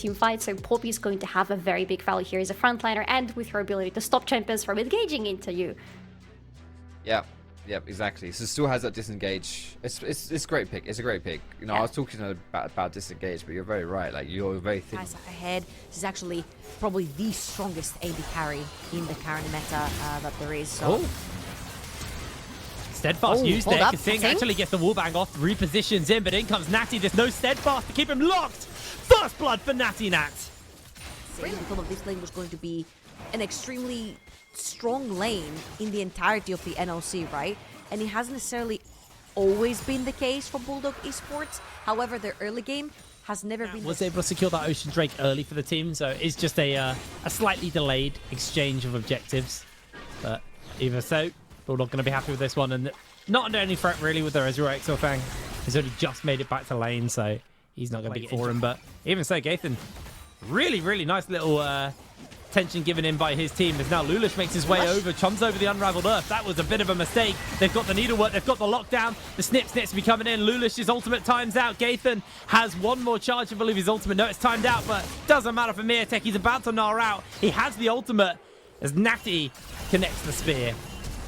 team fight, so Poppy is going to have a very big value here as a frontliner, and with her ability to stop champions from engaging into you. Yeah. Yep, exactly. So still has that disengage. It's a great pick. It's a great pick. You know, I was talking about disengage, but you're very right. Like you're very thin. Nice up ahead. This is actually probably the strongest AD carry in the current meta that there is. So. Oh. Steadfast used there. Kasing actually gets the wallbang off, repositions in, but in comes Natty. There's no Steadfast to keep him locked. First blood for Natty Nat. We thought this lane was going to be an extremely strong lane in the entirety of the NLC, right? And it hasn't necessarily always been the case for Bulldog Esports. However, their early game has never been... Was able to secure that Ocean Drake early for the team, so it's just a slightly delayed exchange of objectives. But even so, Bulldog going to be happy with this one, and not under any threat really with their Ezreal Exofang. He's only just made it back to lane, so he's not going to be for him. But even so, Gathan, really, really nice little tension given in by his team, as now Lulish makes his way over, chums over the Unraveled Earth. That was a bit of a mistake. They've got the needlework, they've got the lockdown, the snips will be coming in. Lulish's ultimate time's out. Gathan has one more charge. I believe his ultimate, no, it's timed out, but doesn't matter for Miatek. He's about to gnaw out. He has the ultimate as Natty connects the spear.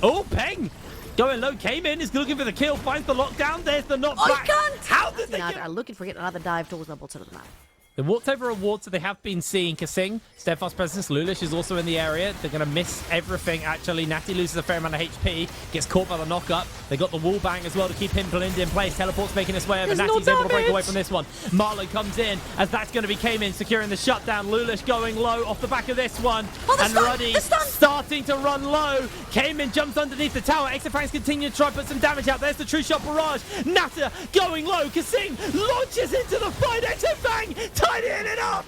Oh, Peng going low, came in, is looking for the kill, finds the lockdown. There's the knockback. How did they are looking for another dive towards the bottom of the map. They walked over a ward, so they have been seeing Kasing. Steadfast presence. Lulish is also in the area. They're going to miss everything, actually. Natty loses a fair amount of HP. Gets caught by the knock-up. They got the wall bang as well to keep him blended in place. Teleport's making its way over. Natty's able to break away from this one. Marlon comes in, as that's going to be Cayman securing the shutdown. Lulish going low off the back of this one. And Ruddy starting to run low. Cayman jumps underneath the tower. Exafang's continuing to try to put some damage out. There's the True Shot Barrage. Nata going low. Kasing launches into the fight. Exafang tied in and up.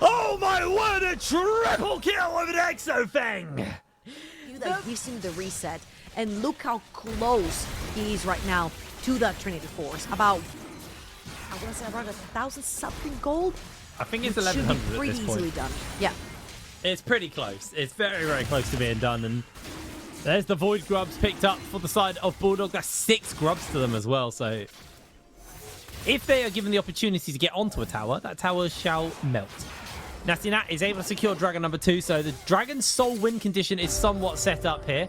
Oh my word, a triple kill with an Exofang. That gives him the reset, and look how close he is right now to that Trinity Force. About, I want to say around 1,000 something gold. I think it's 1,100 at this point. Pretty easily done. Yeah. It's pretty close. It's very, very close to being done. And there's the Void Grubs picked up for the side of Bulldog. That's 6 grubs to them as well. So if they are given the opportunity to get onto a tower, that tower shall melt. Nasty Nat is able to secure Dragon number 2, so the Dragon's Soul win condition is somewhat set up here.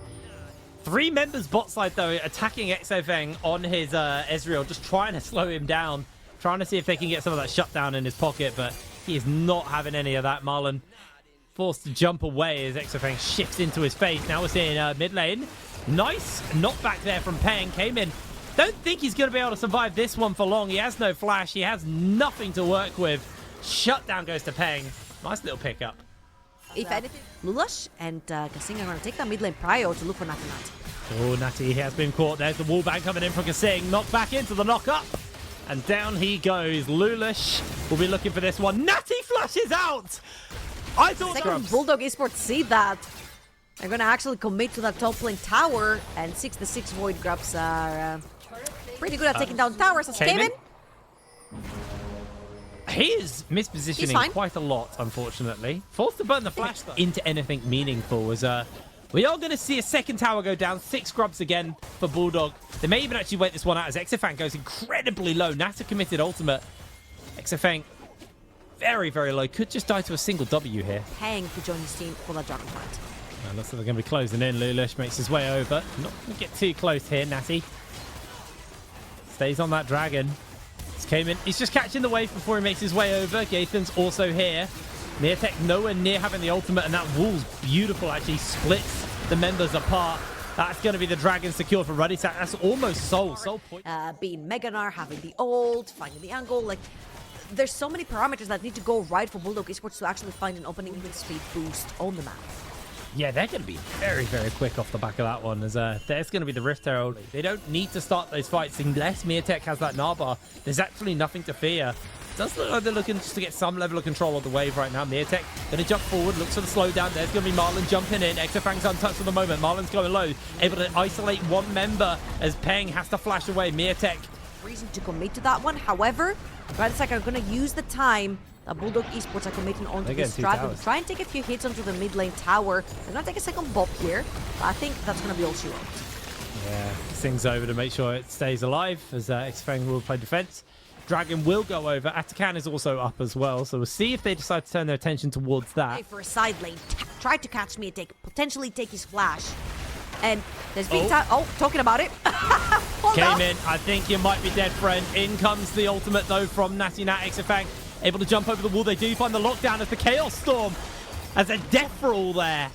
3 members bot side, though, attacking Exofang on his Ezreal, just trying to slow him down, trying to see if they can get some of that shutdown in his pocket, but he is not having any of that. Marlon forced to jump away as Exofang shifts into his face. Now we're seeing mid lane. Nice knockback there from Peng. Came in. Don't think he's going to be able to survive this one for long. He has no flash. He has nothing to work with. Shutdown goes to Peng. Nice little pickup. If anything, Lulish and Kasing are going to take that mid lane prior to look for Natty. Oh, Natty has been caught. There's the wallbang coming in from Kasing. Knocked back into the knock-up. And down he goes. Lulish will be looking for this one. Natty flashes out! I thought Second Bulldog Esports see that. They're going to actually commit to that top lane tower. And 6-6 Void Grubs are pretty good at taking down towers. As Cayman. He is mispositioning quite a lot, unfortunately. Forced to burn the flash into anything meaningful. As we are going to see a second tower go down. 6 grubs again for Bulldog. They may even actually wait this one out as Exofang goes incredibly low. Nata committed ultimate. Exofang very, very low. Could just die to a single W here. Peng to join his team for that Dragon fight. Looks like they're going to be closing in. Lulish makes his way over. Not going to get too close here, Natty. Stays on that dragon. Came in. He's just catching the wave before he makes his way over. Gathan's also here. Miatek nowhere near having the ultimate, and that wall's beautiful, actually. Splits the members apart. That's going to be the dragon secured for Ruddy. That's almost soul point. Being Meganar, having the ult, finding the angle. Like, there's so many parameters that need to go right for Bulldog Esports to actually find an opening with speed boost on the map. Yeah, they're going to be very, very quick off the back of that one. As there's going to be the Rift Herald. They don't need to start those fights unless Miatek has that Narbar. There's actually nothing to fear. It does look like they're looking just to get some level of control of the wave right now. Miatek going to jump forward, looks for the slowdown. There's going to be Marlon jumping in. Exofang's untouched for the moment. Marlon's going low, able to isolate one member as Peng has to flash away. Miatek. Reason to commit to that one. However, Radisek are going to use the time that Bulldog Esports are committing onto this dragon. Try and take a few hits onto the mid lane tower. They're going to take a second bop here, but I think that's going to be all she wrote. Yeah, Sing's over to make sure it stays alive as Exofang will play defense. Dragon will go over. Atakan is also up as well, so we'll see if they decide to turn their attention towards that. For a side lane, try to catch me, potentially take his flash. And there's been time. Oh, talking about it. Came in. I think you might be dead, friend. In comes the ultimate, though, from Natty Nat. XFang able to jump over the wall. They do find the lockdown as the Chaos Storm, as a death roll there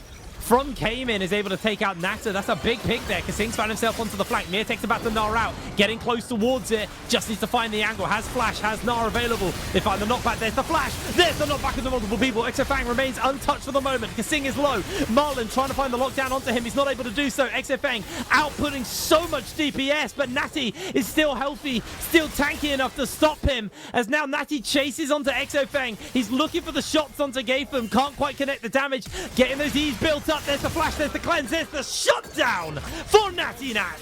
from Cayman is able to take out Nata. That's a big pick there. Kasing's found himself onto the flank. Mirtek's about to Gnar out. Getting close towards it. Just needs to find the angle. Has flash. Has Gnar available. They find the knockback. There's the flash. There's the knockback of the multiple people. XFang remains untouched for the moment. Kasing is low. Marlon trying to find the lockdown onto him. He's not able to do so. XFang outputting so much DPS, but Natty is still healthy, still tanky enough to stop him. As now Natty chases onto XFang. He's looking for the shots onto Gatham. Can't quite connect the damage. Getting those E's built up. There's the flash, there's the cleanse, there's the shutdown for Natty Nat.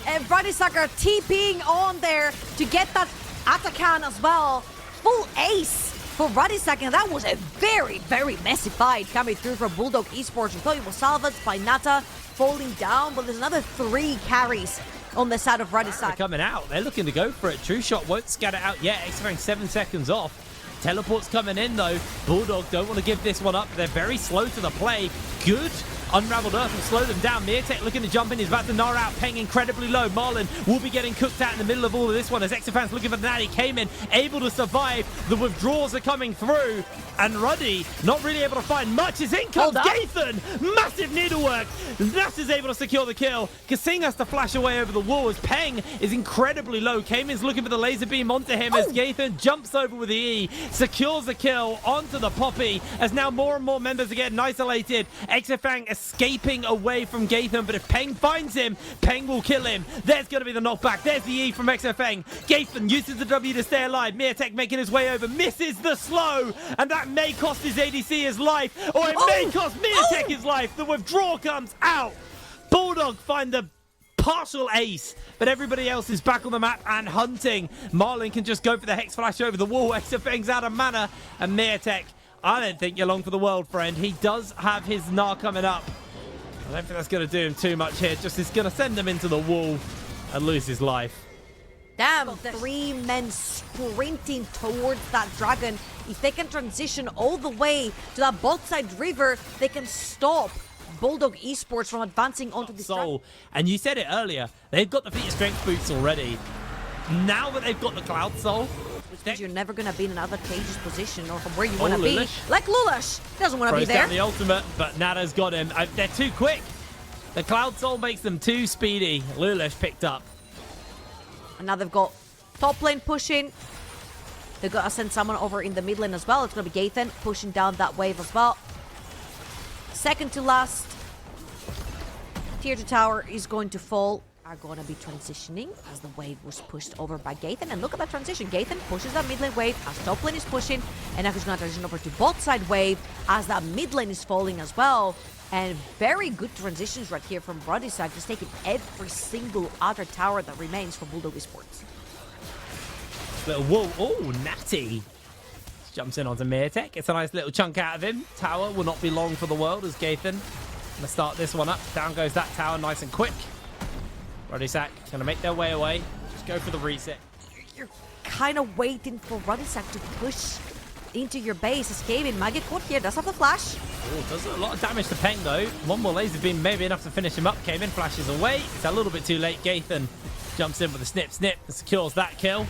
And Ruddy Sucker TPing on there to get that Atakan as well. Full ace for Ruddy Sucker. That was a very, very messy fight coming through from Bulldog Esports. We thought it was salvaged by Nata falling down, but there's another 3 carries on the side of Ruddy Sucker. Coming out, they're looking to go for it. True Shot won't scatter out yet. XFang 7 seconds off. Teleport's coming in, though. Bulldog don't want to give this one up. They're very slow to the play. Good Unraveled Earth will slow them down. Mirtek looking to jump in. He's about to Gnar out. Peng incredibly low. Marlon will be getting cooked out in the middle of all of this one as XFang's looking for the Natty. Came in, able to survive. The withdrawals are coming through. And Ruddy not really able to find much. As in comes Gathan. Massive needlework. Nash is able to secure the kill. Kasing has to flash away over the wall as Peng is incredibly low. Cayman's looking for the laser beam onto him as Gathan jumps over with the E. Secures the kill onto the Poppy as now more and more members are getting isolated. XFang escaping away from Gatham, but if Peng finds him, Peng will kill him. There's going to be the knockback. There's the E from XFang. Gatham uses the W to stay alive. Mirtek making his way over, misses the slow, and that may cost his ADC his life, or it may cost Mirtek his life. The withdrawal comes out. Bulldog find the partial ace, but everybody else is back on the map and hunting. Marlon can just go for the Hex Flash over the wall. XFang's out of mana, and Mirtek, I don't think you're long for the world, friend. He does have his Gnar coming up. I don't think that's going to do him too much here. Just is going to send him into the wall and lose his life. Damn, 3 men sprinting towards that dragon. If they can transition all the way to that bot side river, they can stop Bulldog Esports from advancing onto the soul. And you said it earlier, they've got the feat of strength boots already. Now that they've got the Cloud Soul, which means you're never going to be in an advantageous position or from where you want to be. Like Lulash doesn't want to be there. Down the ultimate, but Nada's got him. They're too quick. The Cloud Soul makes them too speedy. Lulash picked up. And now they've got top lane pushing. They've got to send someone over in the mid lane as well. It's going to be Gathan pushing down that wave as well. Second to last. Tier 2 tower is going to fall. Are going to be transitioning as the wave was pushed over by Gathan. And look at that transition. Gathan pushes that mid lane wave as top lane is pushing. And now he's going to transition over to bot side wave as that mid lane is falling as well. And very good transitions right here from Ruddy side, just taking every single other tower that remains for Bulldog Esports. Little whoa, oh, Natty jumps in onto Mirtek. It's a nice little chunk out of him. Tower will not be long for the world as Gathan gonna start this one up. Down goes that tower nice and quick. Ruddy Sack gonna make their way away. Just go for the reset. You're kind of waiting for Ruddy Sack to push into your base. Escaping. Magic Court here does have the flash. Oh, does a lot of damage to Peng though. One more laser beam maybe enough to finish him up. Came in, flashes away. It's a little bit too late. Gathan jumps in with a snip and secures that kill.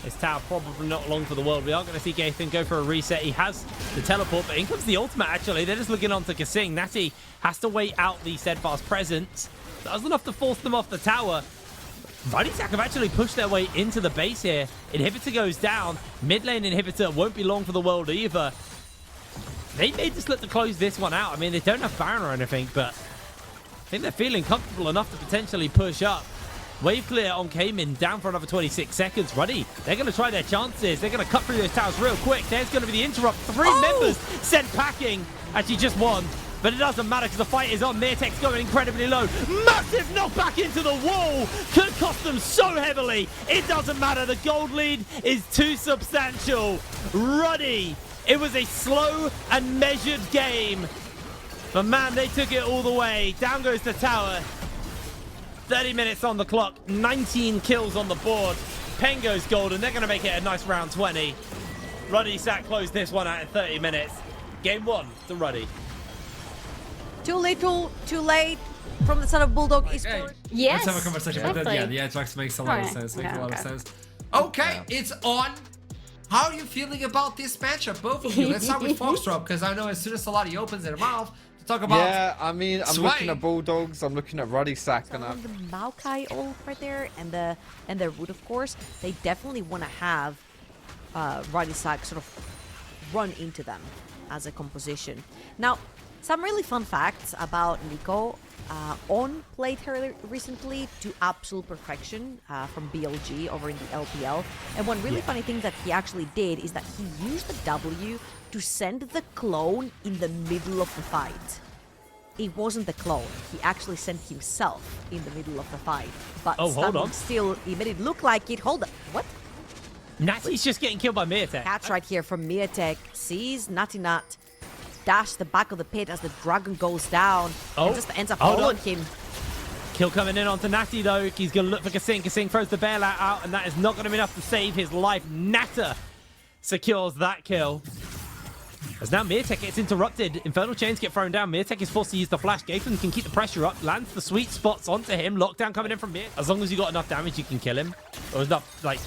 This tower probably not long for the world. We are going to see Gathan go for a reset. He has the teleport, but in comes the ultimate actually. They're just looking on to Kasing. Natty has to wait out the steadfast presence. That was enough to force them off the tower. Ruddy Sack have actually pushed their way into the base here. Inhibitor goes down. Mid lane Inhibitor won't be long for the world either. They may just look to close this one out. I mean, they don't have Baron or anything, but I think they're feeling comfortable enough to potentially push up. Wave clear on Cayman, down for another 26 seconds. Ruddy, they're going to try their chances. They're going to cut through those towers real quick. There's going to be the interrupt. 3 members sent packing. Actually, just 1. But it doesn't matter because the fight is on. Mirtek's going incredibly low. Massive knockback into the wall. Could cost them so heavily. It doesn't matter. The gold lead is too substantial. Ruddy, it was a slow and measured game. But man, they took it all the way. Down goes the tower. 30 minutes on the clock. 19 kills on the board. Peng goes golden. They're going to make it a nice round 20. Ruddy Sack closed this one out in 30 minutes. Game 1 to Ruddy. Too little, too late from the side of Bulldog Esports. Yes. Let's have a conversation. But exactly. yeah, the Ajax makes a lot of Alright, sense. Makes yeah, a lot of okay. sense. Okay, it's on. How are you feeling about this matchup, both of you? Let's start with Foxtrot, because I know as soon as Salati opens their mouth to talk about. Yeah, I mean, I'm Sway. looking at Bulldogs. I'm looking at Ruddy Sack, and The Maokai ult right there, and the root, of course. They definitely want to have Ruddy Sack sort of run into them as a composition. Now, some really fun facts about Nico. On played her recently to absolute perfection from BLG over in the LPL. And one really funny thing that he actually did is that he used the W to send the clone in the middle of the fight. It wasn't the clone. He actually sent himself in the middle of the fight. But hold on. still, he made it look like it. Hold on. What? Natty's just getting killed by Miatek. Catch right here from Miatek. Sees Natty Nut dash the back of the pit as the dragon goes down. And just ends up following him. Kill coming in onto Natty though. He's going to look for Kasing. Kasing throws the bailout out, and that is not going to be enough to save his life. Natter secures that kill. As now Miatek gets interrupted. Infernal Chains get thrown down. Miatek is forced to use the flash. Gaten can keep the pressure up. Lands the sweet spots onto him. Lockdown coming in from Miatek. As long as you got enough damage, you can kill him. Or enough, like,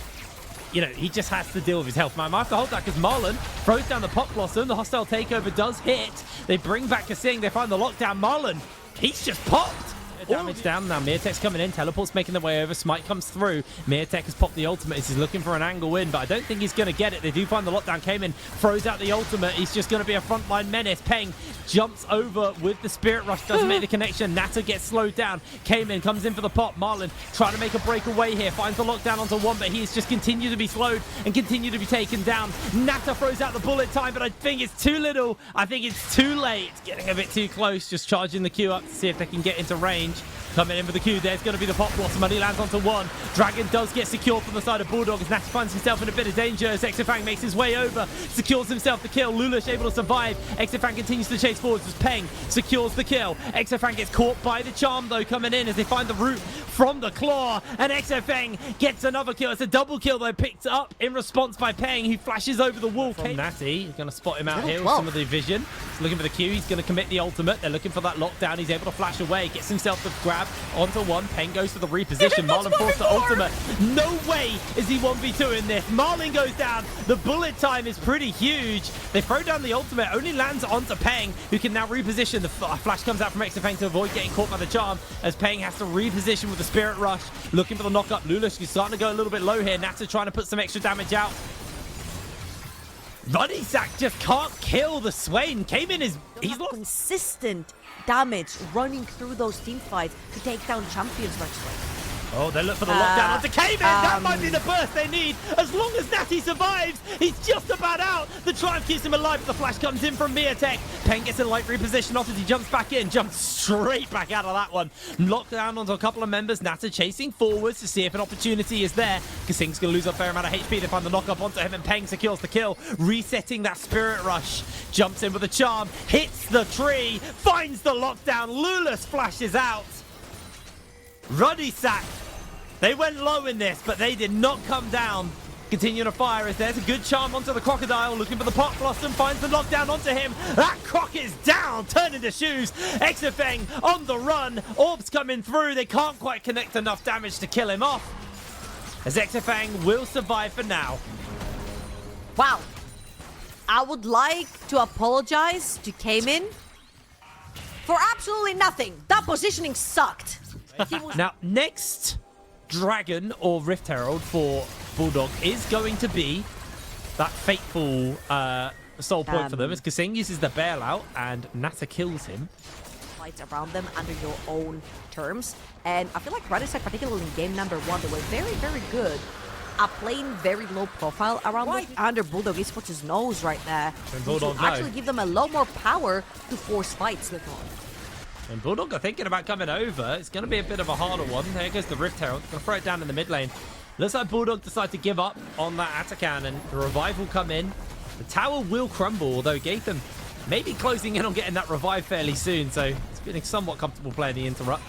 you know, he just has to deal with his health. Man, I have to hold that because Marlon throws down the Pop Blossom. The hostile takeover does hit. They bring back Kasing. They find the lockdown. Marlon, he's just popped. Damage down now. Miatek's coming in. Teleport's making their way over. Smite comes through. Miatek has popped the ultimate. He's looking for an angle in, but I don't think he's going to get it. They do find the lockdown. Came in, throws out the ultimate. He's just going to be a frontline menace. Peng jumps over with the Spirit Rush. Doesn't make the connection. Natter gets slowed down. Came in, comes in for the pop. Marlon trying to make a breakaway here. Finds the lockdown onto one, but he is just continue to be slowed and continue to be taken down. Natter throws out the bullet time, but I think it's too little. I think it's too late. Getting a bit too close. Just charging the Q up to see if they can get into range. Coming in for the Q, there's going to be the Pop Blossom, and he lands onto one. Dragon does get secured from the side of Bulldog as Nash finds himself in a bit of danger as Xifang makes his way over, secures himself the kill. Lulush able to survive. Xifang continues to chase forwards as Peng secures the kill. Xifang gets caught by the charm though, coming in as they find the root from the claw, and Xifang gets another kill. It's a double kill though, picked up in response by Peng, who flashes over the wall. From Natty, he's going to spot him out here with some of the vision. He's looking for the Q, he's going to commit the ultimate. They're looking for that lockdown. He's able to flash away, gets himself the grab onto one. Peng goes for the reposition. Marlon forced the ultimate. No way is he 1v2 in this. Marlon goes down. The bullet time is pretty huge. They throw down the ultimate. Only lands onto Peng, who can now reposition. The flash comes out from Xifang to avoid getting caught by the charm, as Peng has to reposition with the Spirit Rush. Looking for the knock-up. Lulush is starting to go a little bit low here. Natter trying to put some extra damage out. Ruddy Sack just can't kill the Swain. Came in as he's lost consistent damage running through those team fights to take down champions like Swain. Oh, they look for the lockdown onto Cayman. That might be the burst they need. As long as Natty survives, he's just about out. The Triumph keeps him alive. The flash comes in from Miatek. Peng gets a light reposition off as he jumps back in. Jumps straight back out of that one. Lockdown onto a couple of members. Natter chasing forwards to see if an opportunity is there. Kasing's going to lose a fair amount of HP. They find the knock-up onto him, and Peng secures the kill. Resetting that Spirit Rush. Jumps in with a charm. Hits the tree. Finds the lockdown. Lulus flashes out. Ruddy Sack. They went low in this, but they did not come down. Continuing to fire as there's a good charm onto the Crocodile. Looking for the Pop Blossom. Finds the knockdown onto him. That Croc is down. Turning to shoes. Xifeng on the run. Orbs coming through. They can't quite connect enough damage to kill him off, as Xifeng will survive for now. Wow. I would like to apologize to Cayman for absolutely nothing. That positioning sucked. Now, next Dragon or Rift Herald for Bulldog is going to be that fateful soul point for them, as Kasing uses the bailout and Natter kills him. Fights around them under your own terms. And I feel like Ruddy Sack, particularly in game number 1, they were very, very good at playing very low profile around them under Bulldog Esports' nose right there. And Which will Bulldog know. actually give them a lot more power to force fights later on. And Bulldog are thinking about coming over. It's going to be a bit of a harder one. There goes the Rift Herald. Going to throw it down in the mid lane. Looks like Bulldog decide to give up on that Atakan, and the revive will come in. The tower will crumble, although Gatham may be closing in on getting that revive fairly soon, so it's feeling somewhat comfortable playing the interrupt.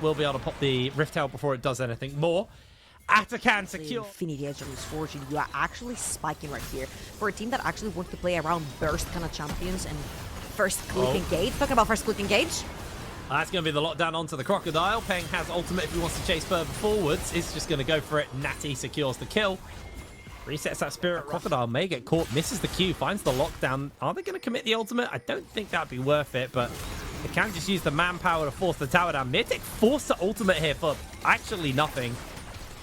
We'll be able to pop the Rift Herald before it does anything more. Atakan secure. Infinity Edge of Misfortune, you are actually spiking right here. For a team that actually wants to play around burst kind of champions and first click engage. Talking about first click engage. That's going to be the lockdown onto the Crocodile. Peng has ultimate if he wants to chase further forwards. It's just going to go for it. Natty secures the kill. Resets that Spirit. Crocodile may get caught. Misses the Q. Finds the lockdown. Are they going to commit the ultimate? I don't think that'd be worth it, but they can just use the manpower to force the tower down. Mythic forced the ultimate here for actually nothing.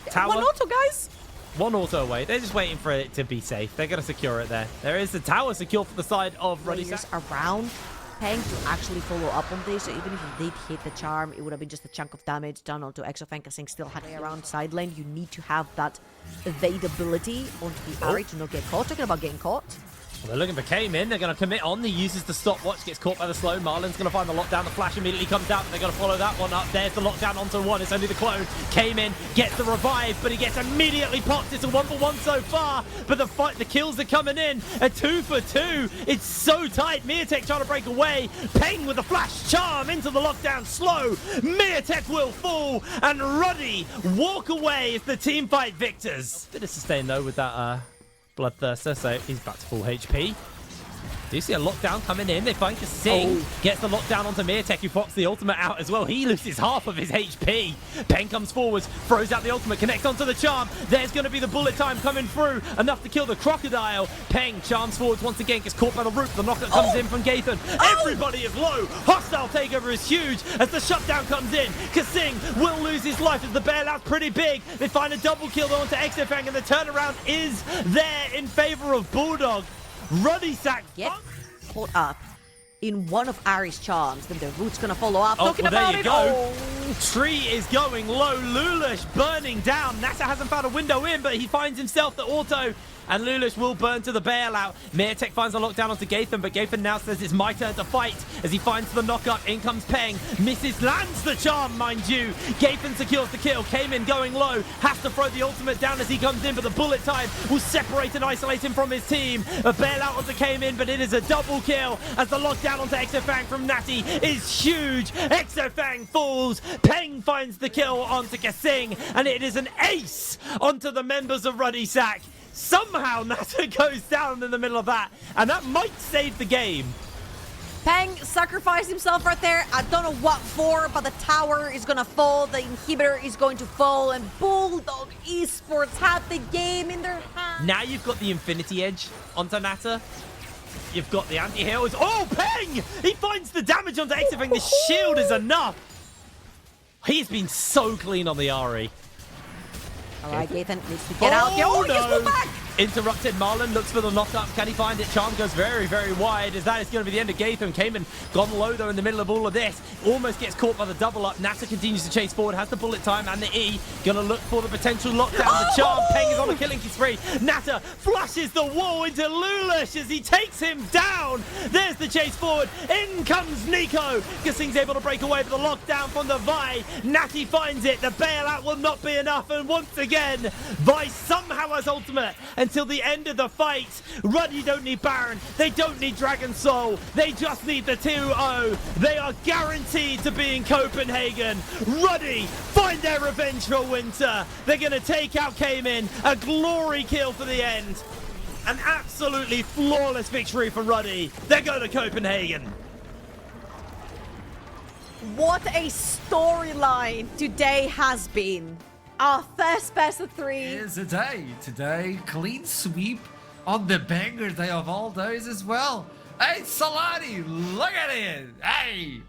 Tower. One auto, guys. One auto away. They're just waiting for it to be safe. They're going to secure it there. There is the tower secure for the side of Ruddy. Around Peng to actually follow up on this. So even if he did hit the charm, it would have been just a chunk of damage done onto Exofang. Kasing still had around side lane. You need to have that evadability onto the Ari to not get caught. Talking about getting caught. Well, they're looking for Cayman. They're going to commit on. He uses the stopwatch, gets caught by the slow. Marlon's going to find the lockdown. The flash immediately comes out, but they're going to follow that one up. There's the lockdown onto one. It's only the clone. Cayman gets the revive, but he gets immediately popped. It's a 1-for-1 so far, but the kills are coming in. A 2-for-2. It's so tight. Miatek trying to break away. Peng with a flash charm into the lockdown. Slow. Miatek will fall, and Ruddy walk away as the team fight victors. Bit of sustain though with that Bloodthirster, so he's back to full HP. Do you see a lockdown coming in? They find Kasing, gets the lockdown onto Miatek, who pops the ultimate out as well. He loses half of his HP. Peng comes forwards, throws out the ultimate, connects onto the charm. There's going to be the bullet time coming through. Enough to kill the Crocodile. Peng charms forwards once again, gets caught by the root. The knockup comes in from Gathan. Everybody is low. Hostile takeover is huge as the shutdown comes in. Kasing will lose his life as the bailout's pretty big. They find a double kill onto Exofang, and the turnaround is there in favor of Bulldog. Ruddy sack caught up in one of Ari's charms. Then the root's gonna follow up. Talking about there you go. Tree is going low. Lulush burning down. Nasa hasn't found a window in, but he finds himself the auto. And Lulush will burn to the bailout. Miatek finds a lockdown onto Gathan, but Gathan now says it's my turn to fight as he finds the knockup. In comes Peng. Misses, lands the charm, mind you. Gathan secures the kill. Came in going low. Has to throw the ultimate down as he comes in, but the bullet time will separate and isolate him from his team. A bailout onto Came in, but it is a double kill as the lockdown onto Exofang from Natty is huge. Exofang falls. Peng finds the kill onto Kasing, and it is an ace onto the members of Ruddy Sack. Somehow Nata goes down in the middle of that, and that might save the game. Peng sacrificed himself right there. I don't know what for, but the tower is gonna fall, the inhibitor is going to fall, and Bulldog Esports have the game in their hands. Now you've got the Infinity Edge onto Nata. You've got the anti-heal. Oh, Peng! He finds the damage onto Exofang. The shield is enough. He's been so clean on the Ari. All right, Gathan needs to get out. Oh, no. He's pulled back. Interrupted. Marlon looks for the knockup. Can he find it? Charm goes very, very wide as that is going to be the end of Gathan. Cayman gone low though in the middle of all of this. Almost gets caught by the double up. Nata continues to chase forward. Has the bullet time and the E. Gonna look for the potential lockdown. The charm. Peng is on a killing spree. Nata flushes the wall into Lulush as he takes him down. There's the chase forward. In comes Nico. Kasing's able to break away, but the lockdown from the Vi. Natty finds it. The bailout will not be enough. And once again, Vi somehow has ultimate until the end of the fight. Ruddy don't need Baron. They don't need Dragon Soul. They just need the 2-0. They are guaranteed to be in Copenhagen. Ruddy find their revenge for winter. They're going to take out Cayman. A glory kill for the end. An absolutely flawless victory for Ruddy. They're going to Copenhagen. What a storyline today has been. Our first best of 3 is a day. Today, clean sweep on the banger day of all days as well. Hey, Solani, look at it. Hey,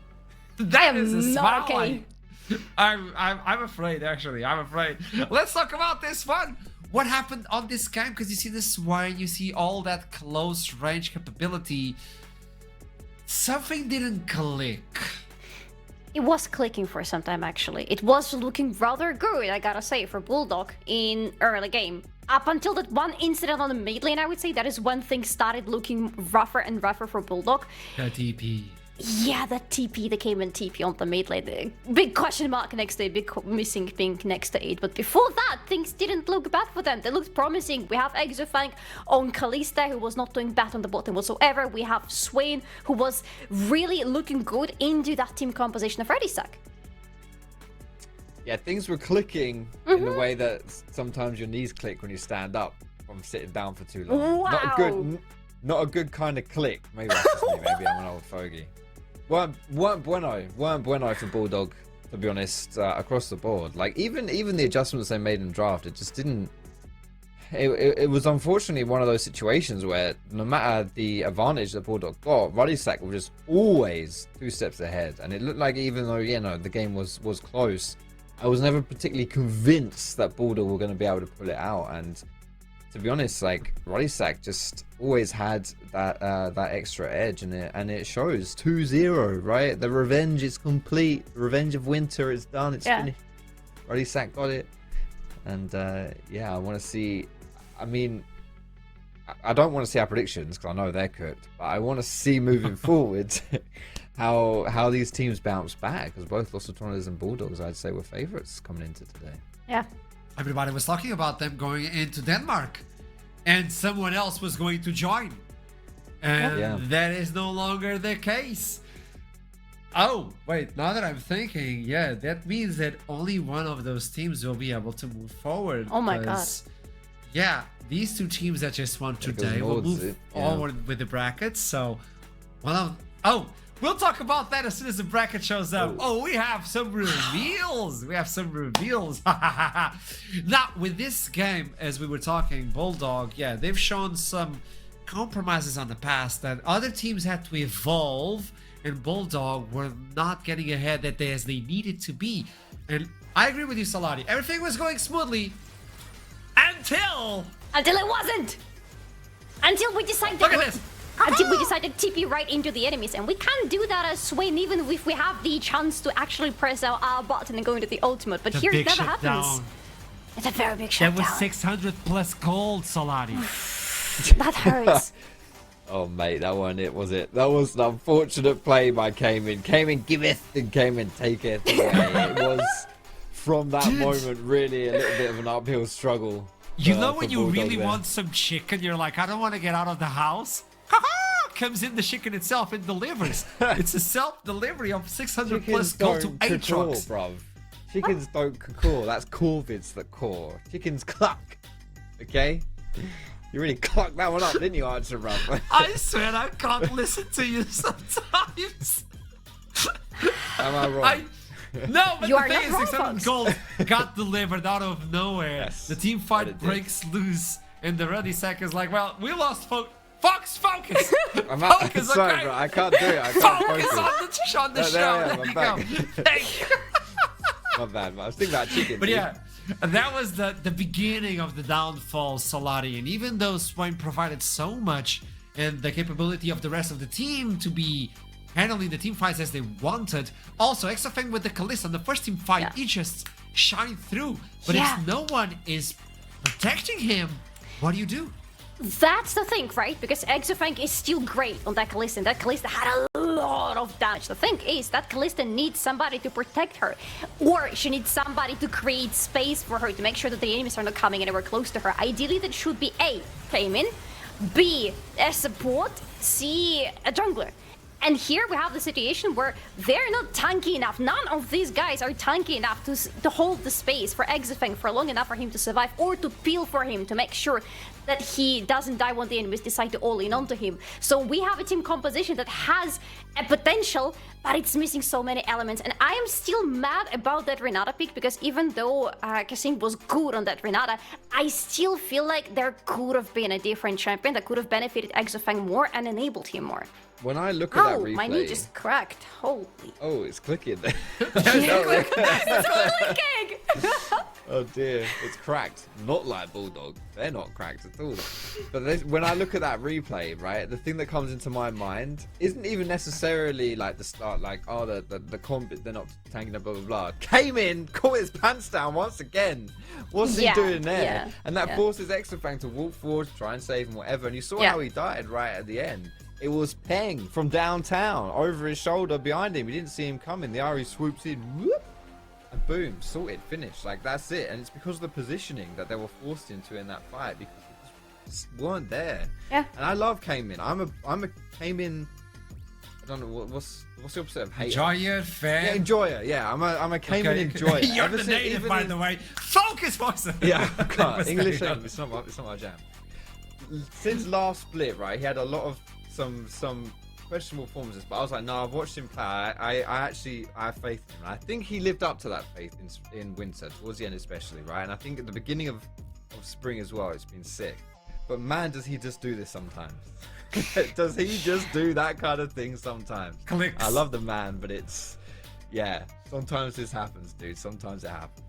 that is a smile. Okay. I'm afraid, actually. I'm afraid. Let's talk about this one. What happened on this camp? Because you see the Swine, you see all that close range capability. Something didn't click. It was clicking for some time, actually. It was looking rather good, I gotta say, for Bulldog in early game. Up until that one incident on the mid lane, I would say, that is when things started looking rougher and rougher for Bulldog. The TP. Yeah, that TP, the Cayman TP on the mid lane. The big question mark next to it, big missing thing next to it. But before that, things didn't look bad for them. They looked promising. We have Exofang on Kalista, who was not doing bad on the bottom whatsoever. We have Swain, who was really looking good into that team composition of Ruddy Sack. Yeah, things were clicking in the way that sometimes your knees click when you stand up from sitting down for too long. Wow. Not a good kind of click. Maybe that's just me. Maybe I'm an old fogey. Weren't bueno for Bulldog, to be honest, across the board. Like even the adjustments they made in draft, it just didn't. It was unfortunately one of those situations where no matter the advantage that Bulldog got, Ruddy Sack was just always 2 steps ahead, and it looked like even though the game was close, I was never particularly convinced that Bulldog were going to be able to pull it out. And to be honest, like Ruddy Sack just always had that extra edge, and it shows 2-0, right? The revenge is complete. The revenge of winter is done. It's finished. Ruddy Sack got it, and I want to see. I mean, I don't want to see our predictions because I know they're cooked, but I want to see moving forward how these teams bounce back, because both Los Atronas and Bulldogs, I'd say, were favorites coming into today. Yeah. Everybody was talking about them going into Denmark, and someone else was going to join, and that is no longer the case. Oh, wait, now that I'm thinking, that means that only one of those teams will be able to move forward. Oh my god. Yeah, these 2 teams that just won today will move forward with the brackets. So, we'll talk about that as soon as the bracket shows up. Oh, we have some reveals. Now, with this game, as we were talking, Bulldog, they've shown some compromises on the past that other teams had to evolve, and Bulldog were not getting ahead as they needed to be. And I agree with you, Salati. Everything was going smoothly until it wasn't. Until we decided. Look at this. Until we decided to TP right into the enemies, and we can't do that as Swain even if we have the chance to actually press our R button and go into the ultimate. But here it never happens. It's a very big shutdown. That was 600 plus gold, Salati. That hurts. Oh mate, that wasn't it, was it? That was an unfortunate play by Cayman. Cayman giveth and Cayman taketh away. It was from that moment really a little bit of an uphill struggle. You know when you Bulldog really there. want some chicken, you're like, I don't want to get out of the house. Comes in the chicken itself and delivers. It's a self-delivery of 600 plus gold to Aatrox. Bruv. Chickens don't caw. That's corvids that caw. Chickens cluck. Okay? You really clucked that one up, didn't you, Archer Bruv? I swear I can't listen to you sometimes. Am I wrong? No, but You the are thing not is, wrong, 600 gold got delivered out of nowhere. Yes, the team fight breaks loose, and the Ruddy Sack is like, well, we lost Fox, focus! Focus, sorry, okay? bro, I can't do it. I can't Focus on the show. There you go. Thank you. My bad, I was thinking about chicken. But dude. yeah, that was the beginning of the downfall, Salati. And even though Swain provided so much and the capability of the rest of the team to be handling the team fights as they wanted, also Exafeng with the Kalista in the first team fight, he just shined through. But if no one is protecting him, what do? That's the thing, right? Because Exafeng is still great on that Kalista, and that Kalista had a lot of damage. The thing is that Kalista needs somebody to protect her, or she needs somebody to create space for her to make sure that the enemies are not coming anywhere close to her. Ideally, that should be A, Cayman, B, a support, C, a jungler. And here we have the situation where they're not tanky enough. None of these guys are tanky enough to hold the space for Exafeng for long enough for him to survive, or to peel for him to make sure that he doesn't die when the enemies decide to all in onto him. So we have a team composition that has a potential, but it's missing so many elements. And I am still mad about that Renata pick, because even though Kasim was good on that Renata, I still feel like there could have been a different champion that could have benefited Exafeng more and enabled him more. When I look at that replay... my knee just cracked. Holy. Oh, it's clicking. It's clicking! Oh dear, it's cracked. Not like Bulldog. They're not cracked at all. But when I look at that replay, right, the thing that comes into my mind isn't even necessarily like the start, like, oh, the comp, they're not tanking it, blah, blah, blah. Came in, caught his pants down once again. What's he doing there? Yeah, and that forces Exafang to walk forward, try and save him, whatever. And you saw how he died right at the end. It was Peng from downtown, over his shoulder, behind him. He didn't see him coming. The Ari swoops in, whoop, and boom, sorted, finished. Like, that's it. And it's because of the positioning that they were forced into in that fight, because they just weren't there. Yeah. And I love Cayman. I'm a Cayman don't know what's the opposite of hater? Enjoyer, fan. Yeah, enjoyer. Yeah, I'm a Cayman Okay. enjoyer. You're Ever the since- native, even by in- the way. Focus, Fox. Yeah, I can't. Mistake. English ain't. It's not my jam. Since last split, right, he had a lot of some questionable performances, but I was like, no, I've watched him play. I have faith in him. I think he lived up to that faith in winter, towards the end especially, right? And I think at the beginning of spring as well, it's been sick. But man, does he just do this sometimes? Does he just do that kind of thing sometimes? Clicks. I love the man, but yeah, sometimes this happens, dude. Sometimes it happens.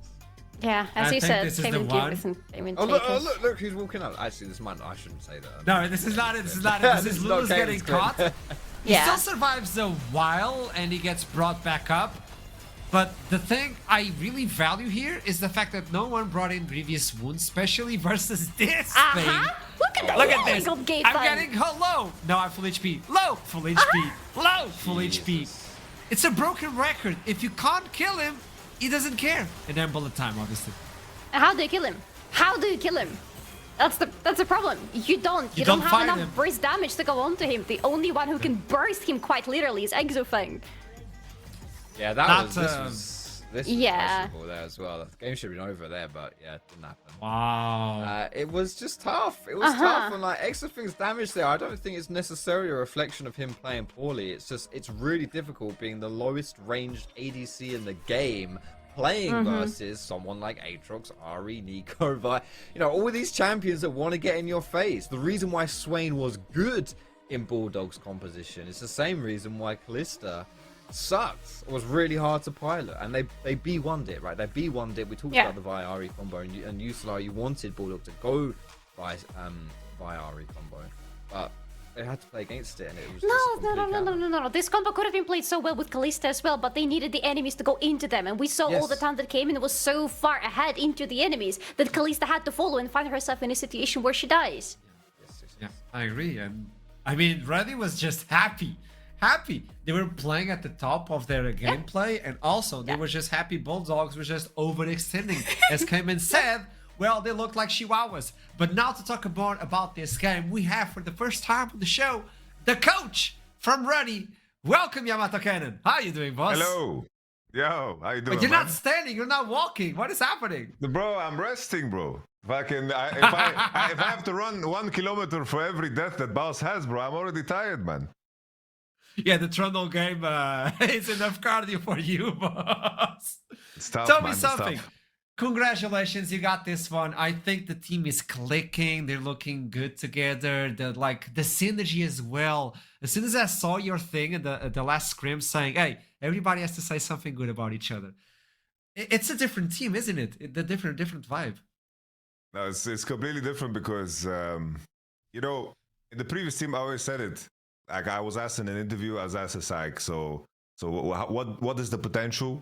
Yeah, I as you think said, this is Cayman the one. Givers and Cayman Oh Takers. look, who's walking up. Actually, I shouldn't say that. No, this is not it. This is not it. This This is is not Lulu's getting Cayman's clip. caught. He Yeah. still survives a while and he gets brought back up. But the thing I really value here is the fact that no one brought in previous wounds, especially versus this thing. Look at that. Look at this. Of gate I'm fun. getting low. No, I'm full HP. Low, full HP. Low, full HP. It's a broken record. If you can't kill him, he doesn't care. And then bullet time, obviously. How do you kill him? How do you kill him? That's the problem. You don't don't have fight enough him. burst damage to go onto him. The only one who can burst him quite literally is Exofang. Yeah, this was Yeah. questionable there as well. The game should have been over there, but yeah, it didn't happen. Wow. It was just tough. It was tough, and like extra things damage there. I don't think it's necessarily a reflection of him playing poorly. It's really difficult being the lowest ranged ADC in the game, playing versus someone like Aatrox, Ari, Nico, all these champions that want to get in your face. The reason why Swain was good in Bulldog's composition is the same reason why Kalista sucked. It was really hard to pilot, and they B1'd it, right? They B1'd it. We talked about the Vi Ari combo, and you Slar, you wanted Bulldog to go Vi Ari combo, but they had to play against it, and it was just a complete counter. No. This combo could have been played so well with Kalista as well, but they needed the enemies to go into them, and we saw all the Yes. time that came in was so far ahead into the enemies that Kalista had to follow and find herself in a situation where she dies. Yeah, I agree. And I mean, Ruddy was just happy. They were playing at the top of their gameplay, and also they were just happy Bulldogs were just overextending. As Cayman said, well, they look like chihuahuas. But now to talk about this game, we have for the first time on the show, the coach from Ruddy. Welcome, Yamato Cannon. How are you doing, boss? Hello. Yo, how you doing, But you're man? not standing, you're not walking. What is happening? Bro, I'm resting, bro. If I have to run 1 kilometer for every death that Boss has, bro, I'm already tired, man. Yeah, the Trundle game is enough cardio for you, boss. It's tough, Tell man. me It's something. tough. Congratulations, you got this one. I think the team is clicking. They're looking good together. The synergy as well. As soon as I saw your thing in the last scrim saying, "Hey, everybody has to say something good about each other," it's a different team, isn't it? The different vibe. No, it's completely different because, in the previous team, I always said it. Like I was asked in an interview, I was asked a psych. So what is the potential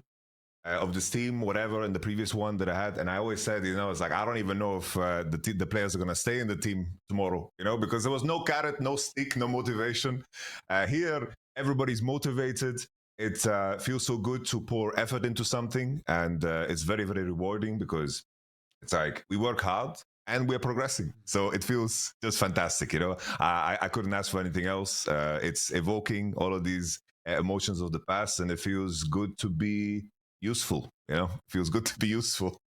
of this team, whatever, in the previous one that I had? And I always said, it's like I don't even know if the players are gonna stay in the team tomorrow, because there was no carrot, no stick, no motivation. Here, everybody's motivated. It feels so good to pour effort into something, and it's very, very rewarding because it's like we work hard and we're progressing. So it feels just fantastic, I couldn't ask for anything else. It's evoking all of these emotions of the past, and it feels good to be useful, It feels good to be useful.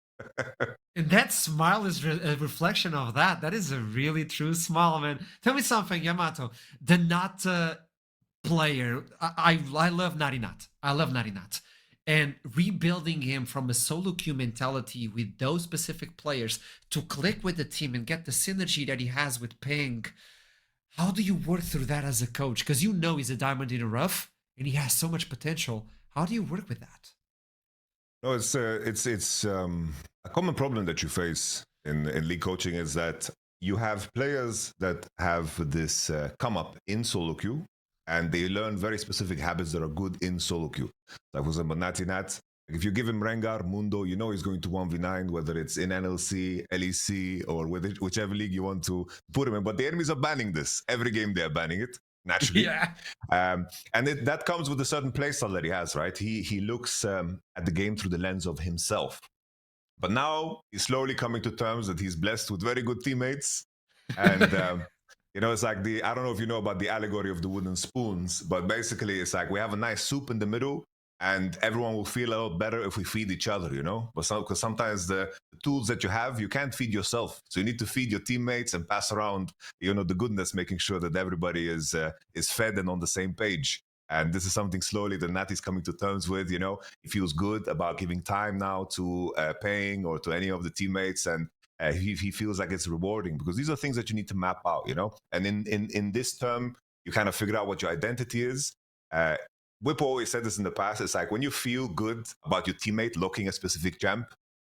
And that smile is a reflection of that. That is a really true smile, man. Tell me something, Yamato. The Nat player, I love Narinat. I love Narinat. And rebuilding him from a solo queue mentality with those specific players to click with the team and get the synergy that he has with Ping. How do you work through that as a coach? Because he's a diamond in the rough and he has so much potential. How do you work with that? No, it's a common problem that you face in league coaching is that you have players that have this come up in solo queue, and they learn very specific habits that are good in solo queue. Like, for example, Nat, if you give him Rengar, Mundo, he's going to 1v9, whether it's in NLC, LEC, or whichever league you want to put him in. But the enemies are banning this. Every game they're banning it, naturally. Yeah. And that comes with a certain playstyle that he has, right? He looks at the game through the lens of himself. But now he's slowly coming to terms that he's blessed with very good teammates. And You know, it's like I don't know if you know about the allegory of the wooden spoons, but basically it's like we have a nice soup in the middle and everyone will feel a lot better if we feed each other, you know? But because sometimes the tools that you have, you can't feed yourself. So you need to feed your teammates and pass around, you know, the goodness, making sure that everybody is fed and on the same page. And this is something slowly that Natty's coming to terms with, you know? He feels good about giving time now to Paying or to any of the teammates, and he feels like it's rewarding, because these are things that you need to map out, you know? And in this term, you kind of figure out what your identity is. Whip always said this in the past. It's like when you feel good about your teammate locking a specific jump,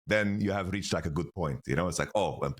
then you have reached like a good point. You know, it's like, oh, when